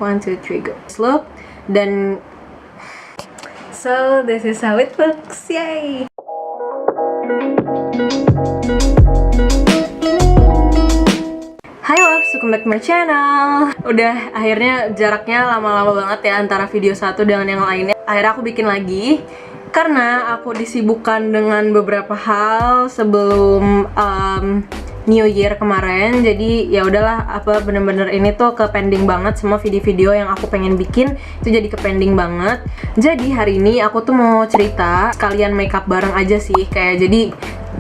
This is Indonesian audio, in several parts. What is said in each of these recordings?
1, 2, 3 go. Look. Dan so this is how it looks. Yay. Hai loves, welcome back to my channel. Udah akhirnya jaraknya lama-lama banget ya antara video satu dengan yang lainnya. Akhirnya aku bikin lagi karena aku disibukkan dengan beberapa hal sebelum New Year kemarin. Jadi ya udahlah, bener-bener ini tuh ke pending banget, semua video-video yang aku pengen bikin itu jadi ke pending banget. Jadi hari ini aku tuh mau cerita sekalian makeup bareng aja sih, kayak jadi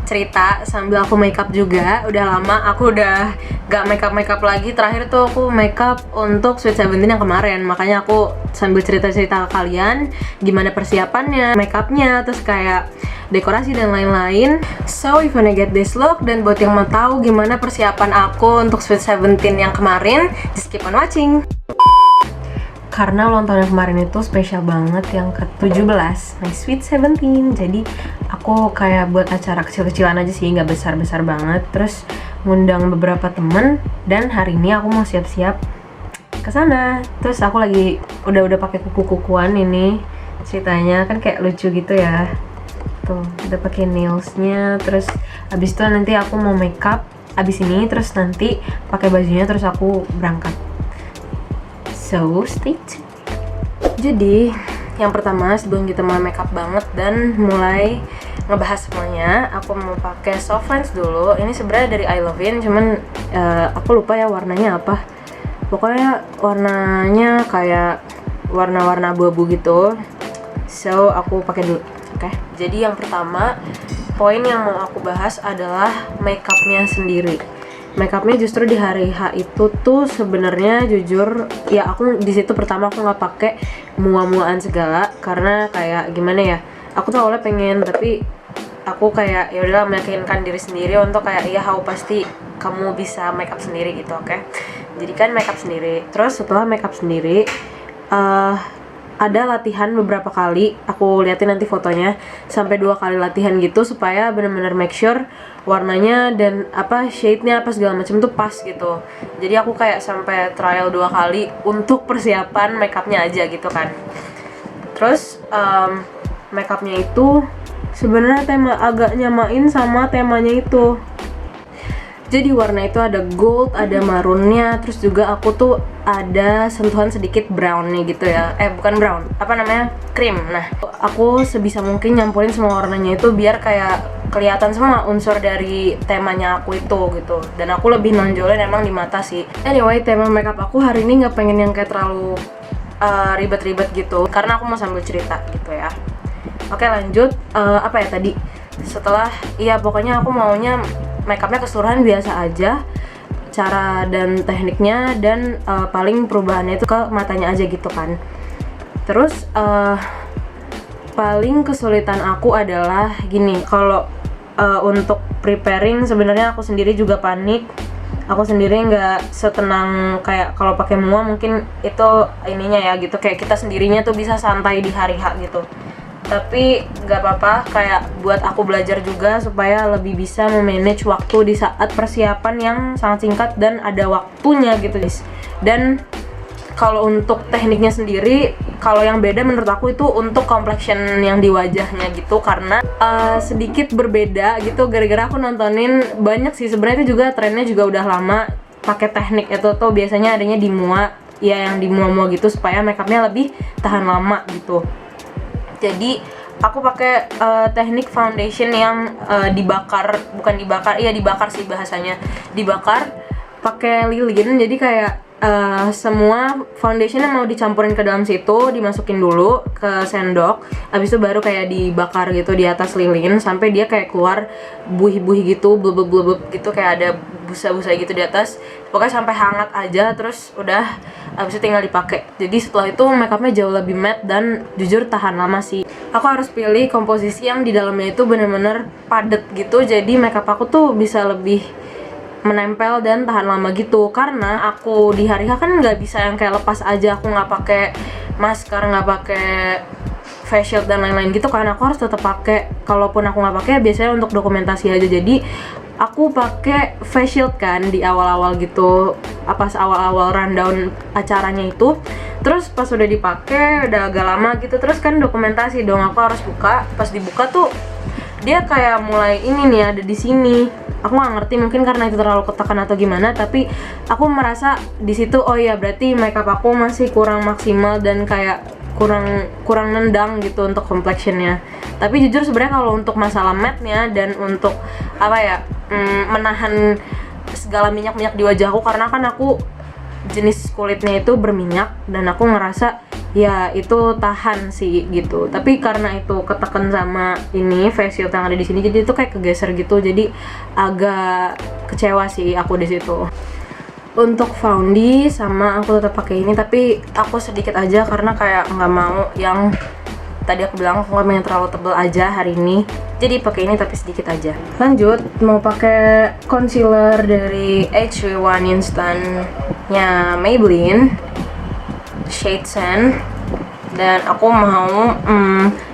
cerita sambil aku makeup juga. Udah lama aku udah gak makeup lagi. Terakhir tuh aku makeup untuk Sweet Seventeen yang kemarin. Makanya aku sambil cerita-cerita ke kalian gimana persiapannya, makeupnya, terus kayak dekorasi dan lain-lain. So if you wanna get this look, dan buat yang mau tahu gimana persiapan aku untuk Sweet Seventeen yang kemarin, just keep on watching. Karena ulang tahun yang kemarin itu spesial banget, yang ke-17, my Sweet Seventeen. Jadi aku kayak buat acara kecil-kecilan aja sih, nggak besar-besar banget. Terus ngundang beberapa temen, dan hari ini aku mau siap-siap ke sana. Terus aku lagi udah pakai kuku-kukuan ini. Ceritanya kan kayak lucu gitu ya. Tuh, udah pakai nailsnya. Terus abis itu nanti aku mau makeup abis ini, terus nanti pakai bajunya, terus aku berangkat. So stay tuned. Jadi yang pertama, sebelum kita mulai makeup banget dan mulai ngebahas semuanya, aku mau pakai soft lens dulu. Ini sebenarnya dari I Love In, cuman aku lupa ya warnanya apa. Pokoknya warnanya kayak warna-warna abu-abu gitu. So aku pakai dulu. Oke. Jadi yang pertama, poin yang mau aku bahas adalah makeupnya sendiri. Makeupnya justru di hari H itu tuh sebenarnya jujur ya, aku di situ pertama aku nggak pakai mua-muaan segala, karena kayak gimana ya, aku tuh awalnya pengen, tapi aku kayak ya udahlah, meyakinkan diri sendiri untuk kayak iya, pasti kamu bisa makeup sendiri gitu. Oke. Jadi kan makeup sendiri. Terus setelah makeup sendiri ada latihan beberapa kali, aku liatin nanti fotonya, sampai 2 kali latihan gitu, supaya bener-bener make sure warnanya dan shade-nya segala macam tuh pas gitu. Jadi aku kayak sampai trial 2 kali untuk persiapan makeupnya aja gitu kan. Terus makeupnya itu sebenarnya agak nyamain sama temanya itu. Jadi warna itu ada gold, ada maroonnya, terus juga aku tuh ada sentuhan sedikit brownnya gitu ya. Bukan brown, cream. Nah, aku sebisa mungkin nyampurin semua warnanya itu biar kayak kelihatan semua unsur dari temanya aku itu gitu. Dan aku lebih nonjolin emang di mata sih. Anyway, tema makeup aku hari ini nggak pengen yang kayak terlalu ribet-ribet gitu, karena aku mau sambil cerita gitu ya. Oke, lanjut. Tadi setelah pokoknya aku maunya makeupnya keseluruhan biasa aja, cara dan tekniknya, dan paling perubahannya itu ke matanya aja gitu kan. Terus paling kesulitan aku adalah gini, kalau untuk preparing sebenarnya aku sendiri juga panik. Aku sendiri nggak setenang kayak kalau pakai mua, mungkin itu ininya ya gitu, kayak kita sendirinya tuh bisa santai di hari H gitu. Tapi nggak apa-apa, kayak buat aku belajar juga supaya lebih bisa memanage waktu di saat persiapan yang sangat singkat dan ada waktunya gitu guys. Dan kalau untuk tekniknya sendiri, kalau yang beda menurut aku itu untuk complexion yang di wajahnya gitu, karena sedikit berbeda gitu gara-gara aku nontonin banyak sih sebenarnya. Itu juga trennya juga udah lama pakai teknik itu tuh, biasanya adanya di mua ya, yang di mua-mua gitu supaya makeupnya lebih tahan lama gitu. Jadi aku pakai teknik foundation yang dibakar sih bahasanya, dibakar pakai lilin. Jadi kayak semua foundation yang mau dicampurin ke dalam situ dimasukin dulu ke sendok, habis itu baru kayak dibakar gitu di atas lilin sampai dia kayak keluar buih-buih gitu, blub gitu, kayak ada busa-busa gitu di atas. Pokoknya sampai hangat aja, terus udah habis itu tinggal dipakai. Jadi setelah itu makeupnya jauh lebih matte dan jujur tahan lama sih. Aku harus pilih komposisi yang di dalamnya itu bener-bener padet gitu, jadi makeup aku tuh bisa lebih menempel dan tahan lama gitu. Karena aku di hari H kan nggak bisa yang kayak lepas aja, aku nggak pakai masker, nggak pakai face shield dan lain-lain gitu kan. Aku harus tetap pakai, kalaupun aku nggak pakai biasanya untuk dokumentasi aja. Jadi aku pakai face shield kan di awal-awal gitu, pas awal-awal rundown acaranya itu. Terus pas udah dipakai udah agak lama gitu, terus kan dokumentasi dong, aku harus buka. Pas dibuka tuh dia kayak mulai ini nih, ada di sini. Aku nggak ngerti, mungkin karena itu terlalu ketekan atau gimana, tapi aku merasa di situ oh ya berarti makeup aku masih kurang maksimal dan kayak kurang nendang gitu untuk complexionnya. Tapi jujur sebenarnya kalau untuk masalah matte-nya dan untuk apa ya, menahan segala minyak-minyak di wajahku, karena kan aku jenis kulitnya itu berminyak dan aku ngerasa ya itu tahan sih gitu. Tapi karena itu ketekan sama ini face shield yang ada di sini, jadi itu kayak kegeser gitu, jadi agak kecewa sih aku di situ. Untuk foundation sama aku tetap pakai ini, tapi aku sedikit aja karena kayak nggak mau yang tadi aku bilang aku nggak mau yang terlalu tebel aja hari ini, jadi pakai ini tapi sedikit aja. Lanjut mau pakai concealer dari HV1 Instant nya Maybelline shade Sand, dan aku mau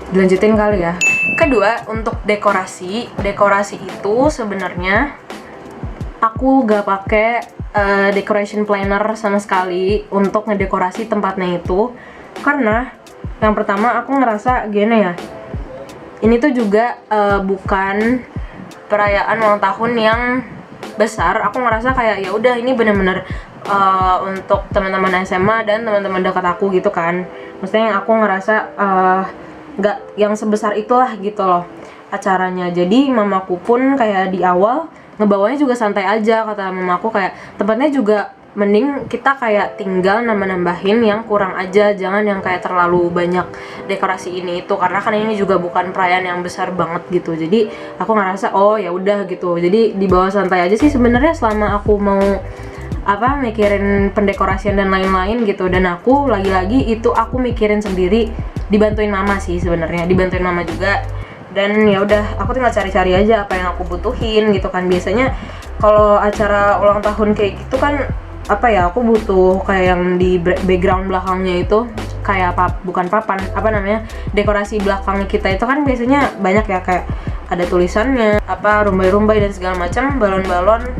dilanjutin kali ya. Kedua, untuk dekorasi itu sebenarnya aku gak pakai decoration planner sama sekali untuk ngedekorasi tempatnya itu, karena yang pertama aku ngerasa gini ya, ini tuh juga bukan perayaan ulang tahun yang besar. Aku ngerasa kayak ya udah ini bener-bener untuk teman-teman SMA dan teman-teman dekat aku gitu kan. Maksudnya yang aku ngerasa nggak yang sebesar itulah gitu loh acaranya. Jadi mamaku pun kayak di awal ngebawanya juga santai aja, kata mamaku kayak tempatnya juga mending kita kayak tinggal nambah-nambahin yang kurang aja, jangan yang kayak terlalu banyak dekorasi ini itu, karena kan ini juga bukan perayaan yang besar banget gitu. Jadi aku ngerasa oh ya udah gitu, jadi dibawa santai aja sih sebenarnya selama aku mau mikirin pendekorasian dan lain-lain gitu. Dan aku lagi-lagi itu aku mikirin sendiri, dibantuin mama sih sebenarnya, dibantuin mama juga. Dan ya udah aku tinggal cari-cari aja apa yang aku butuhin gitu kan. Biasanya kalau acara ulang tahun kayak gitu kan aku butuh kayak yang di background belakangnya itu kayak bukan papan, dekorasi belakangnya kita itu kan biasanya banyak ya, kayak ada tulisannya, rumbai-rumbai dan segala macam, balon-balon,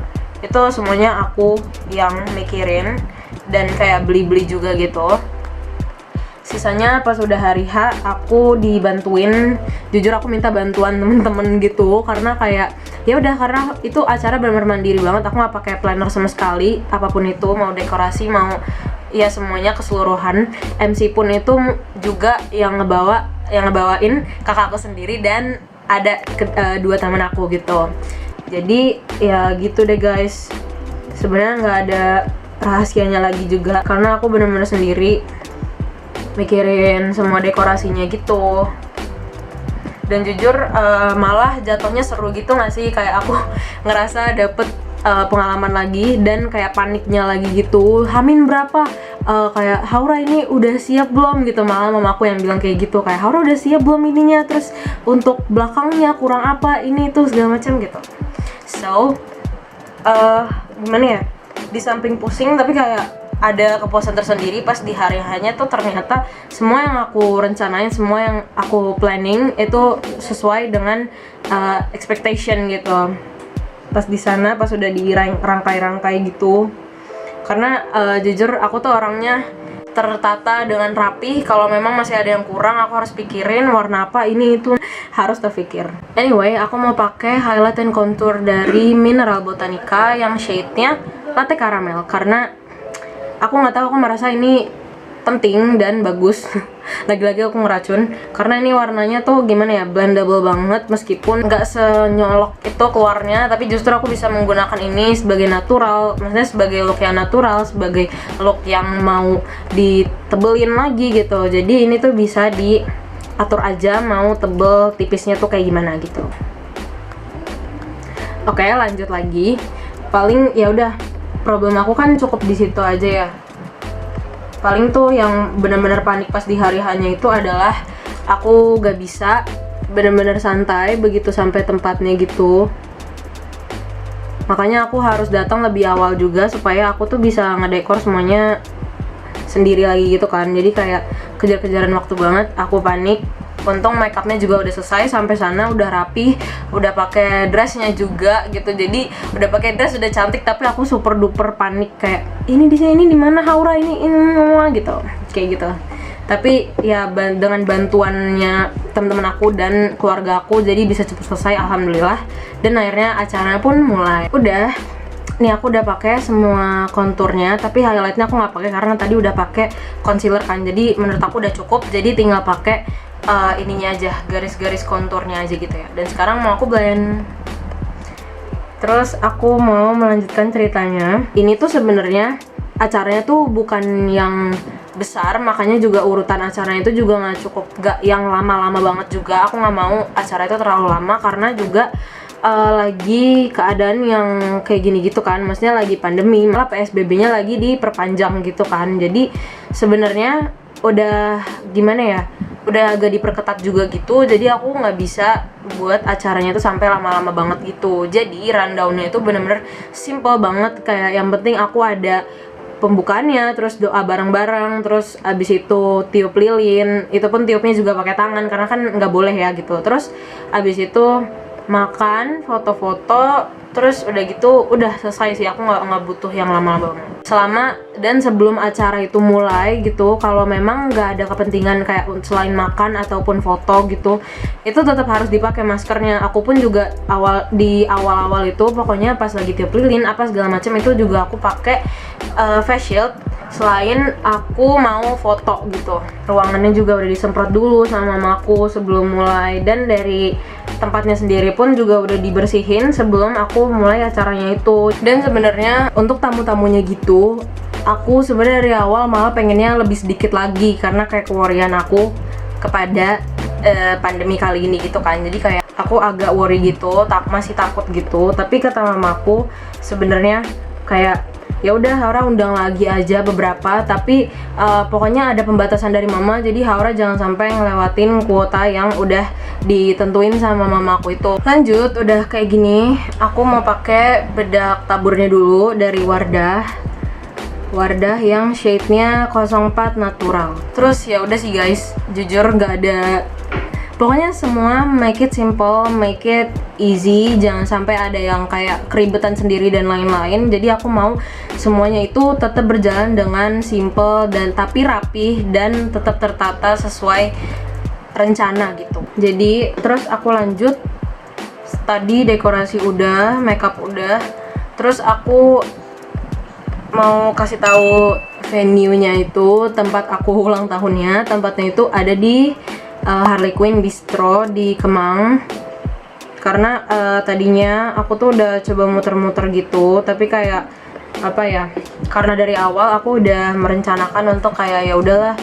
itu semuanya aku yang mikirin dan kayak beli-beli juga gitu. Sisanya pas udah hari H aku dibantuin, jujur aku minta bantuan temen-temen gitu, karena kayak ya udah, karena itu acara benar-benar mandiri banget. Aku nggak pakai planner sama sekali, apapun itu, mau dekorasi mau ya semuanya keseluruhan. MC pun itu juga yang ngebawain kakakku sendiri dan ada dua teman aku gitu. Jadi ya gitu deh guys, sebenarnya nggak ada rahasianya lagi juga, karena aku benar-benar sendiri mikirin semua dekorasinya gitu. Dan jujur malah jatuhnya seru gitu gak sih, kayak aku ngerasa dapet pengalaman lagi dan kayak paniknya lagi gitu. Hamin berapa kayak Haura ini udah siap belum gitu, malah mamaku yang bilang kayak gitu, kayak Haura udah siap belum ininya, terus untuk belakangnya kurang apa ini itu segala macam gitu. So gimana ya, di samping pusing tapi kayak ada kepuasan tersendiri pas di hari hanya tuh ternyata semua yang aku rencanain, semua yang aku planning itu sesuai dengan expectation gitu. Pas di sana, pas udah dirangkai-rangkai gitu, karena jujur aku tuh orangnya tertata dengan rapi. Kalau memang masih ada yang kurang, aku harus pikirin warna apa, ini itu harus terpikir. Anyway, aku mau pakai highlight and contour dari Mineral Botanica yang shade-nya Latte Caramel, karena aku nggak tahu, aku merasa ini penting dan bagus. Lagi-lagi aku ngeracun karena ini warnanya tuh gimana ya, blendable banget, meskipun nggak senyolok itu keluarnya, tapi justru aku bisa menggunakan ini sebagai natural, maksudnya sebagai look yang natural, sebagai look yang mau ditebelin lagi gitu. Jadi ini tuh bisa diatur aja mau tebel tipisnya tuh kayak gimana gitu. Oke, lanjut lagi. Paling ya udah, problem aku kan cukup di situ aja ya. Paling tuh yang benar-benar panik pas di hari hanya itu adalah aku gak bisa benar-benar santai begitu sampai tempatnya gitu. Makanya aku harus datang lebih awal juga supaya aku tuh bisa ngedekor semuanya sendiri lagi gitu kan. Jadi kayak kejar-kejaran waktu banget, aku panik untung makeupnya juga udah selesai, sampai sana udah rapi, udah pakai dressnya juga gitu. Jadi udah pakai dress, udah cantik, tapi aku super duper panik kayak ini di sini, di mana Haura ini gitu, kayak gitu. Tapi ya dengan bantuannya teman-teman aku dan keluarga aku, jadi bisa cepet selesai alhamdulillah. Dan akhirnya acaranya pun mulai. Udah, nih aku udah pakai semua konturnya, tapi highlightnya aku nggak pakai karena tadi udah pakai concealer kan. Jadi menurut aku udah cukup. Jadi tinggal pakai ininya aja, garis-garis konturnya aja gitu ya. Dan sekarang mau aku blend. Terus aku mau melanjutkan ceritanya. Ini tuh sebenarnya acaranya tuh bukan yang besar, makanya juga urutan acaranya itu juga nggak cukup, nggak yang lama-lama banget juga. Aku nggak mau acara itu terlalu lama karena juga lagi keadaan yang kayak gini gitu kan, maksudnya lagi pandemi, malah PSBB-nya lagi diperpanjang gitu kan. Jadi sebenarnya udah gimana ya, udah agak diperketat juga gitu. Jadi aku nggak bisa buat acaranya itu sampai lama-lama banget gitu. Jadi rundown-nya itu bener-bener simple banget, kayak yang penting aku ada pembukaannya, terus doa bareng-bareng, terus abis itu tiup lilin, itu pun tiupnya juga pakai tangan karena kan nggak boleh ya gitu. Terus abis itu makan, foto-foto, terus udah gitu udah selesai sih. Aku nggak butuh yang lama-lama banget. Selama dan sebelum acara itu mulai gitu, kalau memang nggak ada kepentingan kayak selain makan ataupun foto gitu, itu tetap harus dipakai maskernya. Aku pun juga di awal-awal itu pokoknya pas lagi tiup lilin apa segala macam itu juga aku pakai face shield selain aku mau foto gitu. Ruangannya juga udah disemprot dulu sama mamaku sebelum mulai, dan dari tempatnya sendiri pun juga udah dibersihin sebelum aku mulai acaranya itu. Dan sebenarnya untuk tamu-tamunya gitu, aku sebenarnya dari awal malah pengennya lebih sedikit lagi karena kayak keworian aku kepada pandemi kali ini gitu kan. Jadi kayak aku agak worry gitu, masih takut gitu. Tapi kata mamaku sebenarnya kayak ya udah Haura undang lagi aja beberapa, tapi pokoknya ada pembatasan dari mama, jadi Haura jangan sampai ngelewatin kuota yang udah ditentuin sama mamaku itu. Lanjut, udah kayak gini, aku mau pakai bedak taburnya dulu dari Wardah yang shade-nya 04 natural. Terus ya udah sih guys, jujur nggak ada, pokoknya semua make it simple, make it easy, jangan sampai ada yang kayak keribetan sendiri dan lain-lain. Jadi aku mau semuanya itu tetap berjalan dengan simple dan tapi rapih dan tetap tertata sesuai rencana gitu. Jadi terus aku lanjut, tadi dekorasi udah, makeup udah, terus aku mau kasih tahu venue-nya itu, tempat aku ulang tahunnya. Tempatnya itu ada di Harley Quinn Bistro di Kemang. Karena tadinya aku tuh udah coba muter-muter gitu, tapi kayak apa ya, karena dari awal aku udah merencanakan untuk kayak ya udahlah,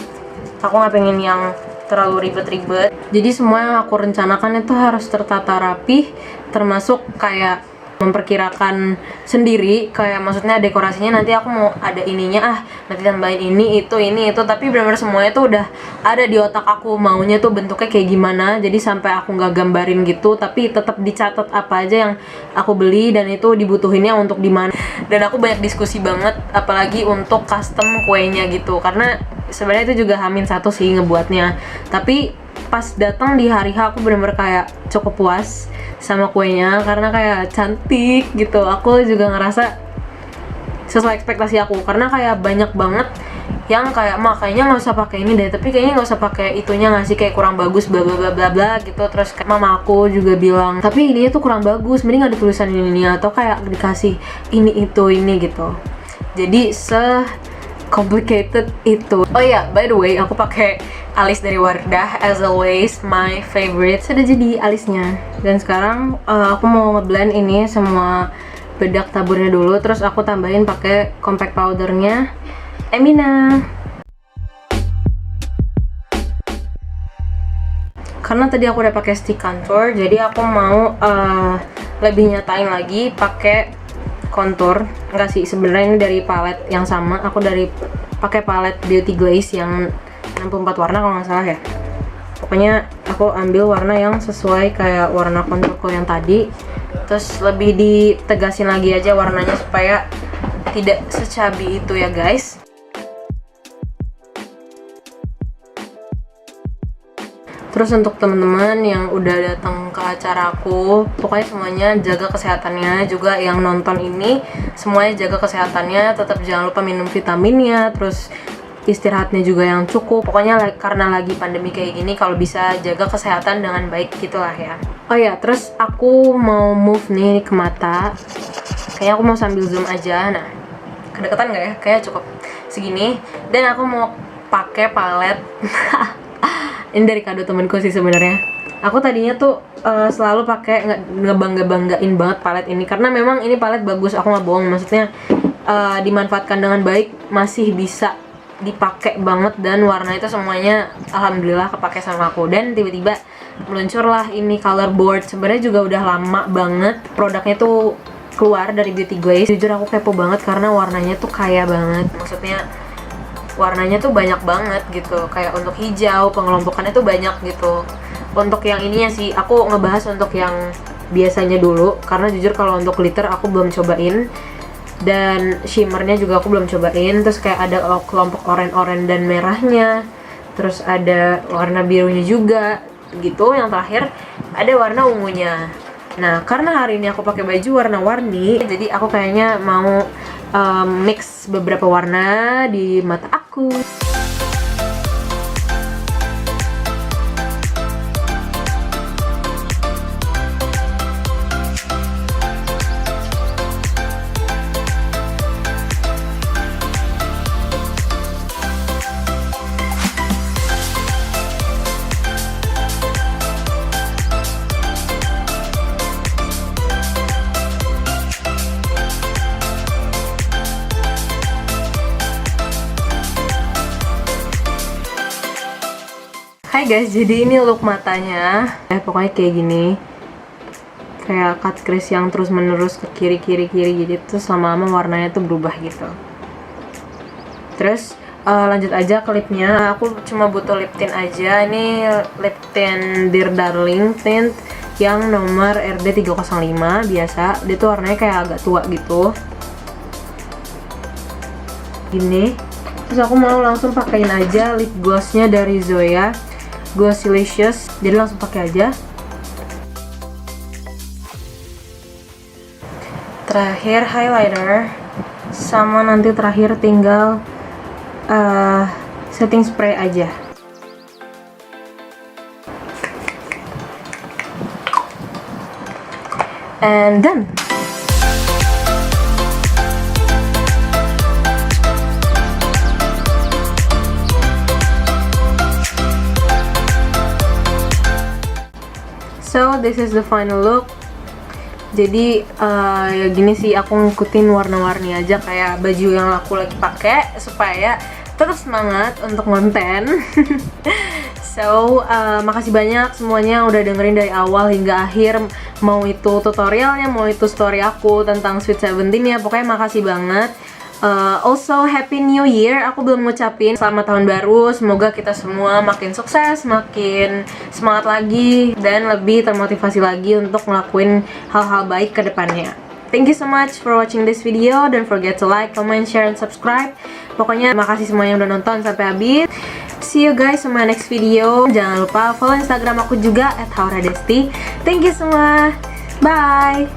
aku nggak pengen yang terlalu ribet-ribet. Jadi semua yang aku rencanakan itu harus tertata rapi, termasuk kayak memperkirakan sendiri, kayak maksudnya dekorasinya nanti aku mau ada ininya, nanti tambahin ini itu, tapi benar-benar semuanya tuh udah ada di otak aku, maunya tuh bentuknya kayak gimana. Jadi sampai aku nggak gambarin gitu, tapi tetap dicatat apa aja yang aku beli dan itu dibutuhinnya untuk di mana. Dan aku banyak diskusi banget, apalagi untuk custom kuenya gitu, karena sebenarnya itu juga H-1 sih ngebuatnya. Tapi pas datang di hari H aku bener-bener kayak cukup puas sama kuenya karena kayak cantik gitu. Aku juga ngerasa sesuai ekspektasi aku, karena kayak banyak banget yang kayak kayaknya nggak usah pakai ini deh, tapi kayaknya nggak usah pakai itunya nggak sih, kayak kurang bagus bla bla bla bla bla gitu. Terus mama aku juga bilang tapi ini tuh kurang bagus, mending ada tulisan ini atau kayak dikasih ini itu ini gitu. Jadi complicated itu. Oh iya, by the way, aku pakai alis dari Wardah, as always my favorite. Sudah jadi alisnya. Dan sekarang aku mau ngeblend ini semua bedak taburnya dulu, terus aku tambahin pakai compact powdernya Emina. Karena tadi aku udah pakai stick contour, jadi aku mau lebih nyatain lagi pakai contour. Enggak sih, sebenarnya ini dari palette yang sama. Aku pakai palette Beauty Glaze yang 64 warna kalau nggak salah ya. Pokoknya aku ambil warna yang sesuai kayak warna contourku yang tadi, terus lebih ditegasin lagi aja warnanya supaya tidak secabi itu ya guys. Terus untuk teman-teman yang udah datang ke acara aku, pokoknya semuanya jaga kesehatannya. Juga yang nonton ini semuanya jaga kesehatannya, tetap jangan lupa minum vitaminnya, terus istirahatnya juga yang cukup. Pokoknya karena lagi pandemi kayak gini, kalau bisa jaga kesehatan dengan baik gitulah ya. Oh ya, terus aku mau move nih ke mata. Kayaknya aku mau sambil zoom aja. Nah, kedekatan nggak ya? Kayak cukup segini. Dan aku mau pakai palet. Ini dari kado temenku sih sebenarnya. Aku tadinya tuh selalu pakai ngebanggain banget palet ini karena memang ini palet bagus. Aku nggak bohong, maksudnya dimanfaatkan dengan baik, masih bisa dipakai banget dan warna itu semuanya alhamdulillah kepake sama aku. Dan tiba-tiba meluncurlah ini color board. Sebenarnya juga udah lama banget produknya tuh keluar dari Beauty Glaze. Jujur aku kepo banget karena warnanya tuh kaya banget. Maksudnya warnanya tuh banyak banget gitu, kayak untuk hijau pengelompokannya tuh banyak gitu. Untuk yang ininya sih aku ngebahas untuk yang biasanya dulu, karena jujur kalau untuk glitter aku belum cobain dan shimmernya juga aku belum cobain. Terus kayak ada kelompok oranye dan merahnya, terus ada warna birunya juga gitu. Yang terakhir ada warna ungunya. Nah, karena hari ini aku pakai baju warna-warni, jadi aku kayaknya mau mix beberapa warna di mata aku. Hai guys, jadi ini look matanya. Pokoknya kayak gini. Kayak cut crease yang terus menerus ke kiri gitu. Terus lama-lama warnanya tuh berubah gitu. Terus lanjut aja ke lipnya. Aku cuma butuh lip tint aja. Ini lip tint Dear Darling tint yang nomor RD305 biasa. Dia tuh warnanya kayak agak tua gitu. Gini. Terus aku mau langsung pakein aja lip glossnya dari Zoya, Glossilicious. Jadi langsung pakai aja. Terakhir highlighter, sama nanti terakhir tinggal setting spray aja. And done. So this is the final look. Jadi ya gini sih, aku ngikutin warna-warni aja kayak baju yang aku lagi pakai supaya tetap semangat untuk konten. So makasih banyak semuanya udah dengerin dari awal hingga akhir, mau itu tutorialnya, mau itu story aku tentang Sweet Seventeen ya. Pokoknya makasih banget. Also Happy New Year, aku belum ngucapin selamat tahun baru. Semoga kita semua makin sukses, makin semangat lagi, dan lebih termotivasi lagi untuk ngelakuin hal-hal baik ke depannya. Thank you so much for watching this video. Don't forget to like, comment, share, and subscribe. Pokoknya makasih semuanya yang udah nonton sampai habis. See you guys in my next video. Jangan lupa follow Instagram aku juga @hauradesti. Thank you semua. Bye.